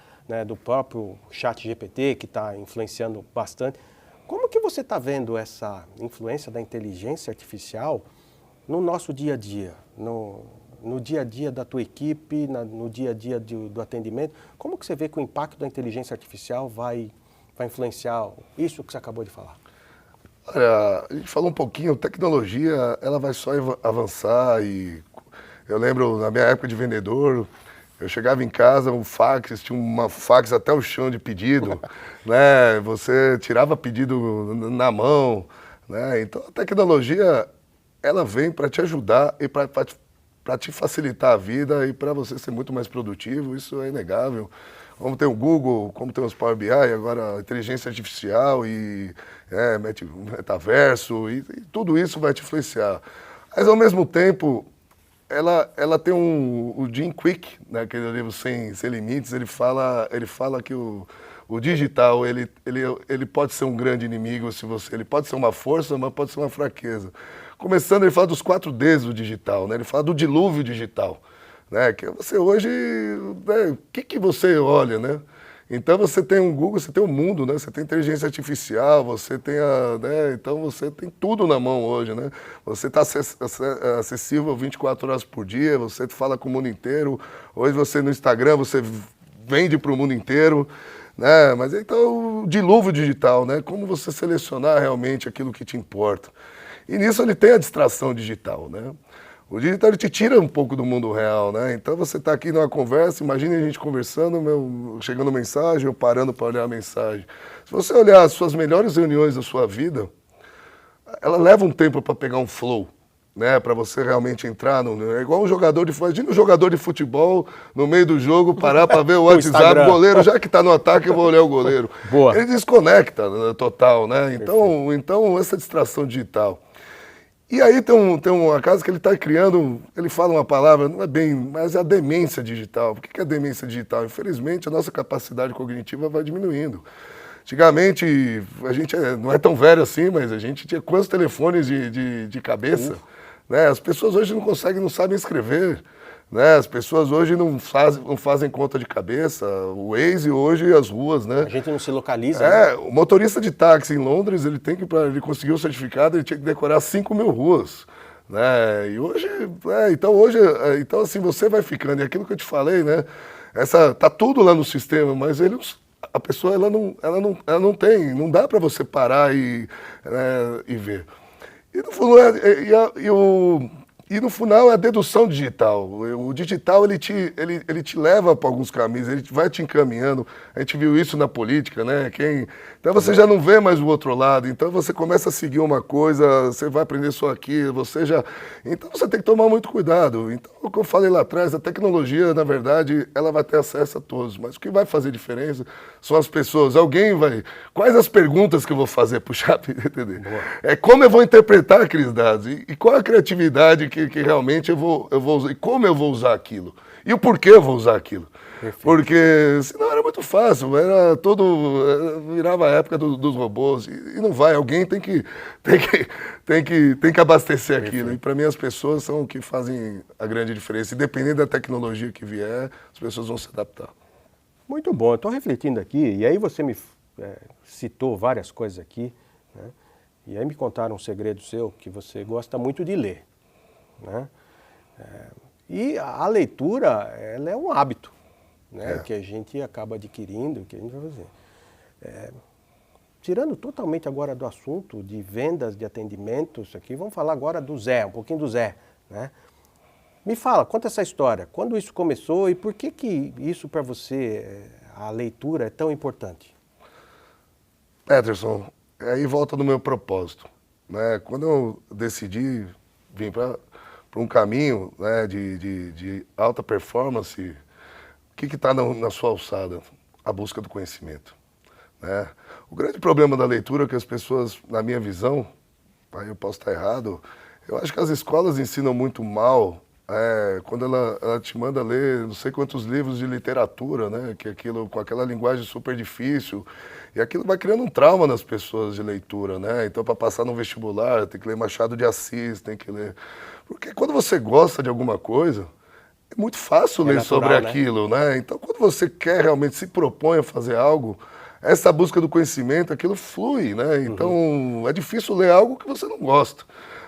do próprio chat GPT, que está influenciando bastante. Como que você está vendo essa influência da inteligência artificial no nosso dia a dia, no dia a dia da tua equipe, no dia a dia do atendimento? Como que você vê que o impacto da inteligência artificial vai influenciar isso que você acabou de falar? Olha, a gente falou um pouquinho, tecnologia, ela vai só avançar, e eu lembro, na minha época de vendedor, eu chegava em casa, tinha uma fax até o chão de pedido, né? Você tirava pedido na mão, né? Então a tecnologia, ela vem para te ajudar e para te facilitar a vida e para você ser muito mais produtivo, isso é inegável. Como tem o Google, como tem os Power BI, agora a inteligência artificial e metaverso, e tudo isso vai te influenciar. Mas ao mesmo tempo, ela tem o Jim Quick, naquele livro Sem Limites, ele fala que o digital, ele pode ser um grande inimigo, ele pode ser uma força, mas pode ser uma fraqueza. Começando, ele fala dos 4 Ds do digital, né? Ele fala do dilúvio digital, né? Que você hoje, o que você olha, né? Então você tem um Google, você tem um mundo, né? Você tem inteligência artificial, você tem então você tem tudo na mão hoje, né? Você está acessível 24 horas por dia, você fala com o mundo inteiro. Hoje você no Instagram, você vende para o mundo inteiro, né? Mas então o dilúvio digital, né? Como você selecionar realmente aquilo que te importa. E nisso ele tem a distração digital, né? O digital ele te tira um pouco do mundo real, né? Então você está aqui numa conversa, imagine a gente conversando, chegando mensagem, eu parando para olhar a mensagem. Se você olhar as suas melhores reuniões da sua vida, ela leva um tempo para pegar um flow, né? Para você realmente entrar é igual um jogador imagina um jogador de futebol no meio do jogo parar para ver o WhatsApp do goleiro, já que está no ataque eu vou olhar o goleiro. Boa. Ele desconecta total, né? Então essa distração digital. E aí tem uma casa que ele está criando, ele fala uma palavra, não é bem, mas é a demência digital. Por que é a demência digital? Infelizmente, a nossa capacidade cognitiva vai diminuindo. Antigamente, a gente não é tão velho assim, mas a gente tinha quantos telefones de cabeça? Né? As pessoas hoje não sabem escrever. Né? As pessoas hoje não fazem conta de cabeça, o Waze hoje, as ruas, né? A gente não se localiza. Né? O motorista de táxi em Londres, para ele conseguir o certificado, ele tinha que decorar 5.000 ruas. Né? E hoje, então assim, você vai ficando, e aquilo que eu te falei, né? Tá tudo lá no sistema, mas a pessoa ela não tem, não dá para você parar e ver. E no final é a dedução digital. O digital ele te leva para alguns caminhos, ele vai te encaminhando. A gente viu isso na política, né? Então você já não vê mais o outro lado. Então você começa a seguir uma coisa, você vai aprender só aquilo, então você tem que tomar muito cuidado. Então, o que eu falei lá atrás, a tecnologia, na verdade, ela vai ter acesso a todos. Mas o que vai fazer diferença são as pessoas. Quais as perguntas que eu vou fazer para o chat, entender? Como eu vou interpretar aqueles dados? E qual a criatividade que realmente eu vou usar, e como eu vou usar aquilo, e o porquê eu vou usar aquilo. Perfeito. Porque senão era muito fácil, virava a época dos robôs, e não vai, alguém tem que abastecer Perfeito. Aquilo. E para mim as pessoas são o que fazem a grande diferença, independente da tecnologia que vier, as pessoas vão se adaptar. Muito bom, eu estou refletindo aqui, e aí você me citou várias coisas aqui, né? E aí me contaram um segredo seu, que você gosta muito de ler, né? E a leitura, ela é um hábito, né? Que a gente acaba adquirindo, que a gente vai fazer. Tirando totalmente agora do assunto de vendas, de atendimentos, aqui, vamos falar agora do Zé, um pouquinho do Zé, né? Me fala, conta essa história, quando isso começou e por que isso para você, a leitura, é tão importante? Peterson, aí volta no meu propósito, né? Quando eu decidi vir para um caminho, né, de alta performance, o que está na sua alçada? A busca do conhecimento, né? O grande problema da leitura é que as pessoas, na minha visão, aí eu posso estar errado, eu acho que as escolas ensinam muito mal quando ela te manda ler não sei quantos livros de literatura, né? Que aquilo, com aquela linguagem super difícil, e aquilo vai criando um trauma nas pessoas de leitura, né? Então, para passar no vestibular, tem que ler Machado de Assis, tem que ler... Porque quando você gosta de alguma coisa, é muito fácil ler natural, sobre aquilo, né? Então, quando você quer realmente se propõe a fazer algo, essa busca do conhecimento, aquilo flui, né? Então, é difícil ler algo que você não gosta.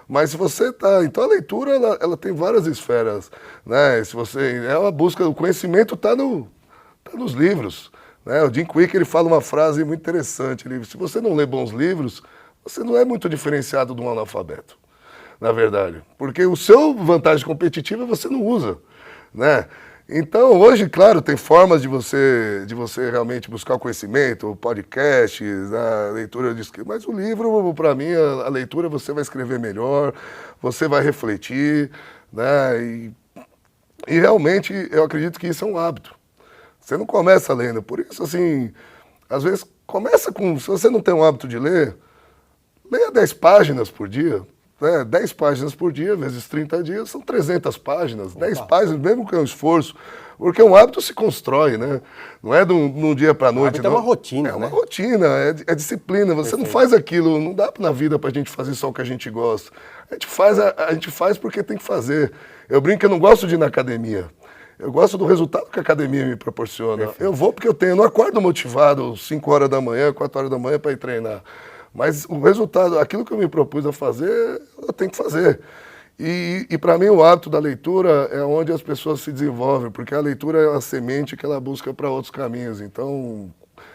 Mas se você tá... Então a leitura, ela tem várias esferas, né? Se você... É uma busca... O conhecimento tá nos livros, né? O Jim Quick, ele fala uma frase muito interessante. Se você não lê bons livros, você não é muito diferenciado de um analfabeto, na verdade. Porque o seu vantagem competitiva você não usa, né? Então, hoje, claro, tem formas de você realmente buscar o conhecimento, podcasts, a leitura de escrita, mas o livro, para mim, a leitura você vai escrever melhor, você vai refletir, né? E realmente eu acredito que isso é um hábito. Você não começa lendo, por isso, assim, às vezes começa com, se você não tem um hábito de ler, leia 10 páginas por dia. 10 páginas por dia, vezes 30 dias, são 300 páginas. 10 páginas, mesmo que é um esforço. Porque um hábito se constrói, né? Não é de um dia para a noite. É uma rotina, né? É uma rotina, é disciplina. Você Perfeito. Não faz aquilo, não dá na vida para a gente fazer só o que a gente gosta. A gente faz porque tem que fazer. Eu brinco que eu não gosto de ir na academia. Eu gosto do resultado que a academia me proporciona. Perfeito. Eu vou porque eu não acordo motivado 5 horas da manhã, 4 horas da manhã para ir treinar. Mas o resultado, aquilo que eu me propus a fazer, eu tenho que fazer. E para mim o hábito da leitura é onde as pessoas se desenvolvem, porque a leitura é a semente que ela busca para outros caminhos. Então,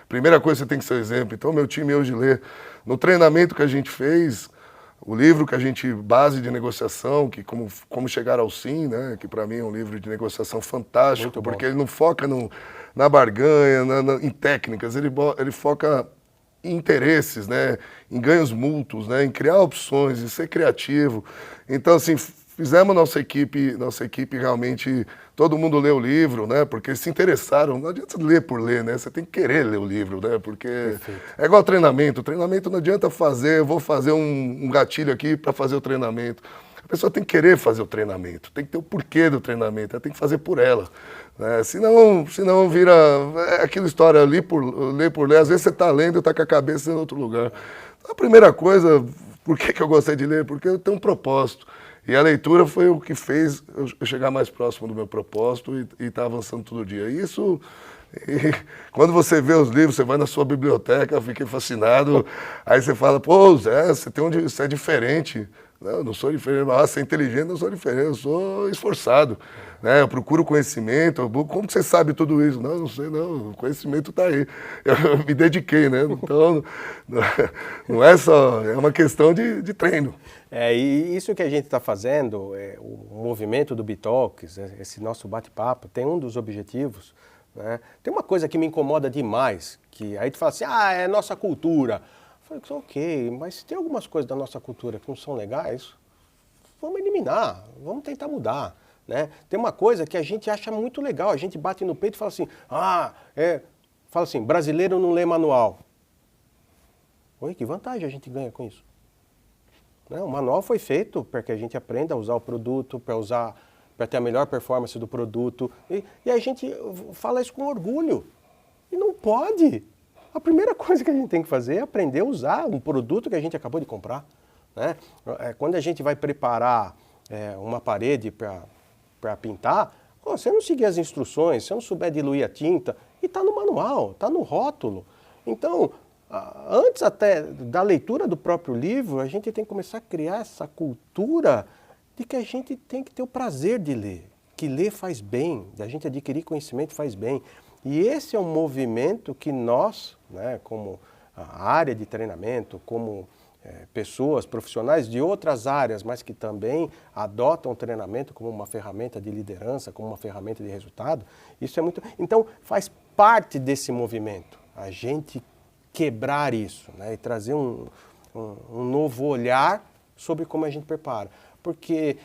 primeira coisa, você tem que ser o exemplo. Então, meu time hoje lê. No treinamento que a gente fez, o livro que a gente, base de negociação, que como chegar ao sim, né? Que para mim é um livro de negociação fantástico, porque ele não foca na barganha, em técnicas, ele foca em interesses, né, em ganhos mútuos, né, em criar opções, em ser criativo. Então, assim, fizemos nossa equipe realmente, todo mundo lê o livro, né, porque se interessaram. Não adianta ler por ler, né, você tem que querer ler o livro, né, porque Perfeito. É igual treinamento. Treinamento não adianta eu vou fazer um gatilho aqui para fazer o treinamento. A pessoa tem que querer fazer o treinamento, tem que ter o porquê do treinamento, ela tem que fazer por ela. Né? Senão vira aquela história, ler por ler, às vezes você está lendo e está com a cabeça em outro lugar. Então, a primeira coisa, por que eu gostei de ler? Porque eu tenho um propósito. E a leitura foi o que fez eu chegar mais próximo do meu propósito e estar avançando todo dia. Quando você vê os livros, você vai na sua biblioteca, eu fiquei fascinado, aí você fala, pô, Zé, você é diferente. Não, eu não sou diferente, você é inteligente, não sou diferente, eu sou esforçado. Né? Eu procuro conhecimento, como você sabe tudo isso? Não sei não, o conhecimento está aí. Eu me dediquei, né? Então, não é só, é uma questão de treino. E isso que a gente está fazendo, o movimento do Bitalks, esse nosso bate-papo, tem um dos objetivos, né? Tem uma coisa que me incomoda demais, que aí tu fala assim, é nossa cultura. Eu falei, ok, mas se tem algumas coisas da nossa cultura que não são legais, vamos eliminar, vamos tentar mudar. Né? Tem uma coisa que a gente acha muito legal, a gente bate no peito e fala assim, fala assim, brasileiro não lê manual. Oi, que vantagem a gente ganha com isso? né? O manual foi feito para que a gente aprenda a usar o produto, para ter a melhor performance do produto. E a gente fala isso com orgulho. E não pode. A primeira coisa que a gente tem que fazer é aprender a usar um produto que a gente acabou de comprar, né? Quando a gente vai preparar uma parede para pintar, se eu não seguir as instruções, se eu não souber diluir a tinta, e está no manual, está no rótulo. Então, antes até da leitura do próprio livro, a gente tem que começar a criar essa cultura de que a gente tem que ter o prazer de ler, que ler faz bem, a gente adquirir conhecimento faz bem. E esse é um movimento que nós, né, como a área de treinamento, como pessoas, profissionais de outras áreas, mas que também adotam o treinamento como uma ferramenta de liderança, como uma ferramenta de resultado, isso é muito... Então, faz parte desse movimento, a gente quebrar isso, né, e trazer um novo olhar sobre como a gente prepara. Porque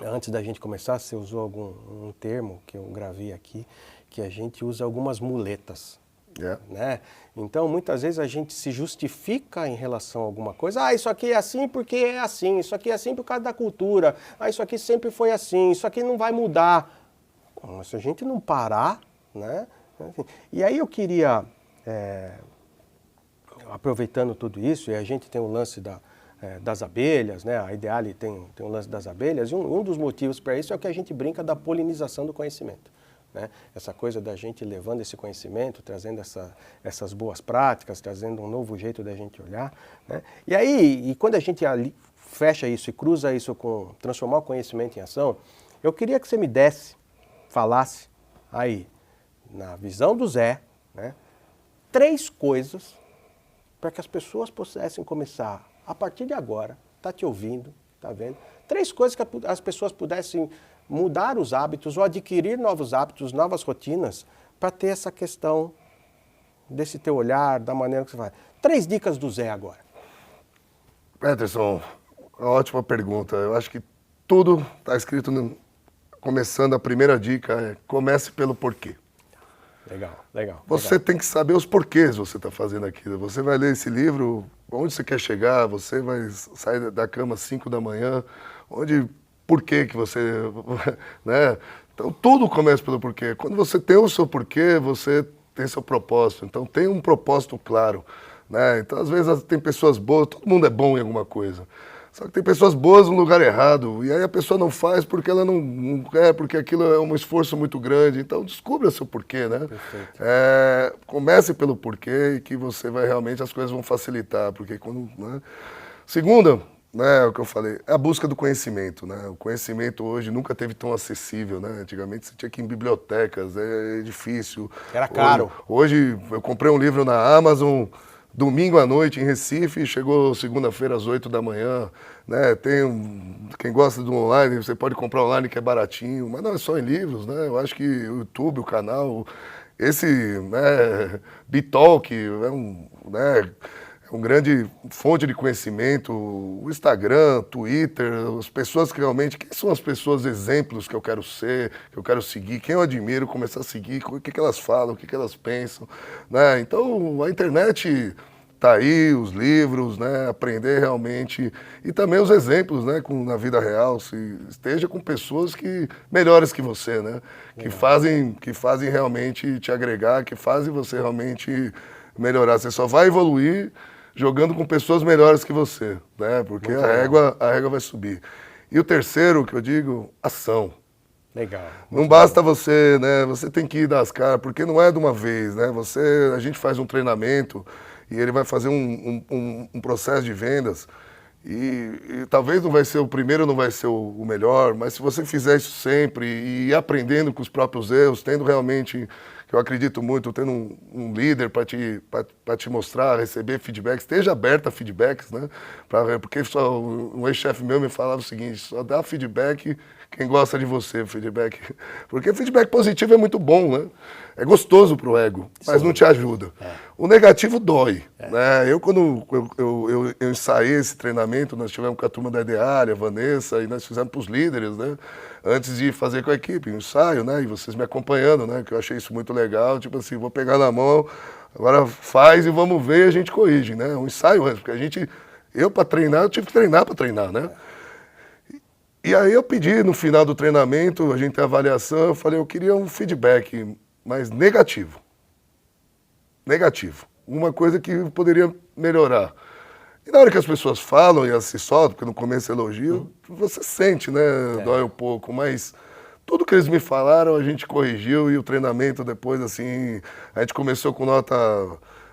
antes da gente começar, você usou um termo que eu gravei aqui, que a gente usa algumas muletas. Né? Então, muitas vezes a gente se justifica em relação a alguma coisa. Isso aqui é assim porque é assim, isso aqui é assim por causa da cultura, isso aqui sempre foi assim, isso aqui não vai mudar. Mas se a gente não parar, né? E aí eu queria, aproveitando tudo isso, e a gente tem o lance das abelhas, né? A Ideale tem o lance das abelhas, e um dos motivos para isso é o que a gente brinca da polinização do conhecimento. Né? Essa coisa da gente levando esse conhecimento, trazendo essas boas práticas, trazendo um novo jeito da gente olhar. Né? E aí, quando a gente fecha isso e cruza isso com transformar o conhecimento em ação, eu queria que você me falasse aí, na visão do Zé, né, 3 coisas para que as pessoas pudessem começar, a partir de agora, tá te ouvindo, tá vendo? 3 coisas que as pessoas pudessem mudar os hábitos ou adquirir novos hábitos, novas rotinas, para ter essa questão desse teu olhar, da maneira que você faz. 3 dicas do Zé agora. Peterson, ótima pergunta. Eu acho que tudo está escrito, começando a primeira dica, comece pelo porquê. Legal. Você tem que saber os porquês você está fazendo aquilo. Você vai ler esse livro, onde você quer chegar, você vai sair da cama às 5 da manhã, por que você... né? Então, tudo começa pelo porquê. Quando você tem o seu porquê, você tem seu propósito. Então, tem um propósito claro. Né? Então, às vezes, tem pessoas boas, todo mundo é bom em alguma coisa. Só que tem pessoas boas no lugar errado. E aí a pessoa não faz porque ela não quer, porque aquilo é um esforço muito grande. Então, descubra seu porquê, né? Perfeito. Comece pelo porquê e que você vai realmente, as coisas vão facilitar. Porque quando... Né? Segunda... o que eu falei, é a busca do conhecimento, né? O conhecimento hoje nunca teve tão acessível, né? Antigamente você tinha que ir em bibliotecas, é difícil. Era caro. Hoje eu comprei um livro na Amazon, domingo à noite em Recife, chegou segunda-feira às 8 da manhã, né? Quem gosta do online, você pode comprar online que é baratinho, mas não é só em livros, né? Eu acho que o YouTube, o canal, esse, né, Bitalk, é uma grande fonte de conhecimento, o Instagram, Twitter, as pessoas que realmente... Quem são as pessoas exemplos que eu quero ser, que eu quero seguir, quem eu admiro, começar a seguir, o que elas falam, o que elas pensam, né? Então, a internet tá aí, os livros, né? Aprender realmente... E também os exemplos, né? Na vida real, esteja com pessoas melhores que você, né? Que fazem realmente te agregar, que fazem você realmente melhorar. Você só vai evoluir jogando com pessoas melhores que você, né? Porque a régua vai subir. E o terceiro, que eu digo, ação. Legal. Não basta você, né? Você tem que ir dar as caras, porque não é de uma vez, né? A gente faz um treinamento e ele vai fazer um processo de vendas e talvez não vai ser o primeiro, não vai ser o melhor, mas se você fizer isso sempre e ir aprendendo com os próprios erros, tendo realmente, que eu acredito muito, tendo um líder para te mostrar, receber feedbacks, esteja aberto a feedbacks, né? Porque um ex-chefe meu me falava o seguinte, só dá feedback quem gosta de você, feedback. Porque feedback positivo é muito bom, né? É gostoso pro ego, mas não te ajuda. O negativo dói, né? Quando eu ensaiei esse treinamento, nós tivemos com a turma da Ideale, a Vanessa, e nós fizemos pros líderes, né? Antes de fazer com a equipe, um ensaio, né? E vocês me acompanhando, né? Que eu achei isso muito legal, tipo assim, vou pegar na mão, agora faz e vamos ver e a gente corrige, né? Um ensaio antes, porque a gente Eu, para treinar, eu tive que treinar para treinar, né? E aí eu pedi, no final do treinamento, a gente tem avaliação, eu falei, eu queria um feedback, mas negativo. Negativo. Uma coisa que poderia melhorar. E na hora que as pessoas falam e elas se soltam, porque no começo elogio, você sente, né? Dói um pouco, mas tudo que eles me falaram a gente corrigiu e o treinamento depois, assim, a gente começou com nota...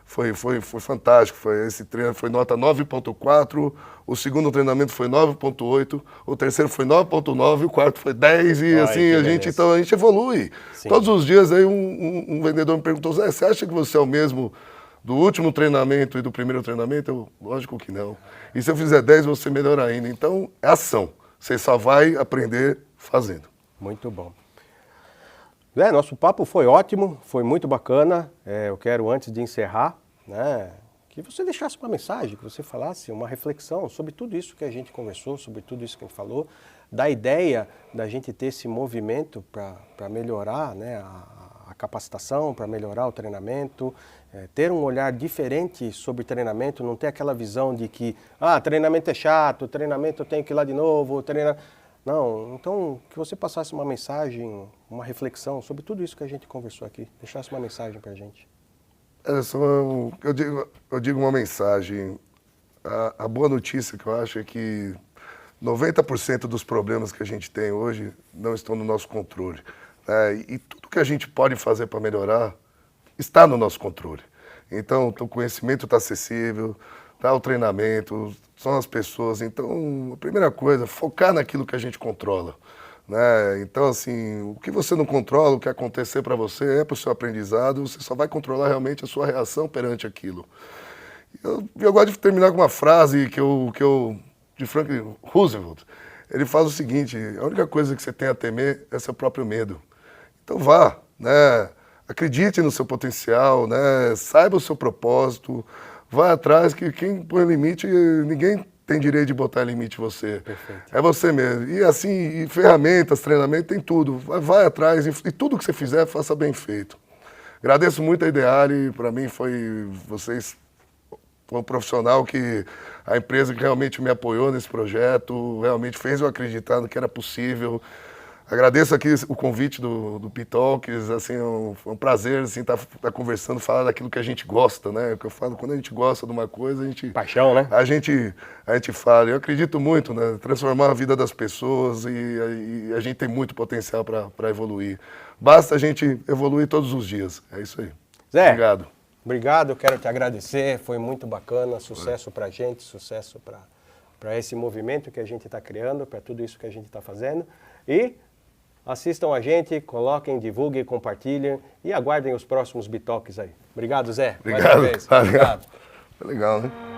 Foi fantástico, esse treino foi nota 9.4, o segundo treinamento foi 9.8, o terceiro foi 9.9, o quarto foi 10 e assim, então a gente evolui. Sim. Todos os dias aí um vendedor me perguntou, Zé, você acha que você é o mesmo do último treinamento e do primeiro treinamento? Eu, lógico que não. E se eu fizer 10, você melhora ainda. Então, é ação. Você só vai aprender fazendo. Muito bom. Zé, nosso papo foi ótimo, foi muito bacana. Eu quero, antes de encerrar, né, que você deixasse uma mensagem, que você falasse uma reflexão sobre tudo isso que a gente conversou, sobre tudo isso que a gente falou, da ideia da gente ter esse movimento para melhorar, né, a capacitação, para melhorar o treinamento, ter um olhar diferente sobre treinamento, não ter aquela visão de que, treinamento é chato, treinamento eu tenho que ir lá de novo, Não, então que você passasse uma mensagem, uma reflexão sobre tudo isso que a gente conversou aqui, deixasse uma mensagem para a gente. Eu digo uma mensagem. A boa notícia que eu acho é que 90% dos problemas que a gente tem hoje não estão no nosso controle. E tudo que a gente pode fazer para melhorar está no nosso controle. Então, o conhecimento está acessível, o treinamento, são as pessoas. Então, a primeira coisa, focar naquilo que a gente controla. Né? Então, assim, o que você não controla, o que acontecer para você é para o seu aprendizado, você só vai controlar realmente a sua reação perante aquilo. Eu gosto de terminar com uma frase de Franklin Roosevelt. Ele fala o seguinte, a única coisa que você tem a temer é seu próprio medo. Então vá, né? Acredite no seu potencial, né? Saiba o seu propósito, vai atrás, que quem põe limite, ninguém tem direito de botar limite em você. Perfeito. É você mesmo. E assim, ferramentas, treinamento, tem tudo. Vai atrás e tudo que você fizer, faça bem feito. Agradeço muito a Ideale, para mim foi um profissional que a empresa que realmente me apoiou nesse projeto, realmente fez eu acreditar no que era possível. Agradeço aqui o convite do P-Talks, assim, é um prazer assim, tá conversando, falar daquilo que a gente gosta, né? O que eu falo, quando a gente gosta de uma coisa, a gente... Paixão, né? A gente fala. Eu acredito muito, né? Transformar a vida das pessoas e a gente tem muito potencial para evoluir. Basta a gente evoluir todos os dias. É isso aí. Zé, obrigado. Obrigado, eu quero te agradecer, foi muito bacana, sucesso para a gente, sucesso para esse movimento que a gente está criando, para tudo isso que a gente está fazendo. E assistam a gente, coloquem, divulguem, compartilhem e aguardem os próximos Bitoques aí. Obrigado, Zé. Obrigado. Mais uma vez. Obrigado. Foi legal, né?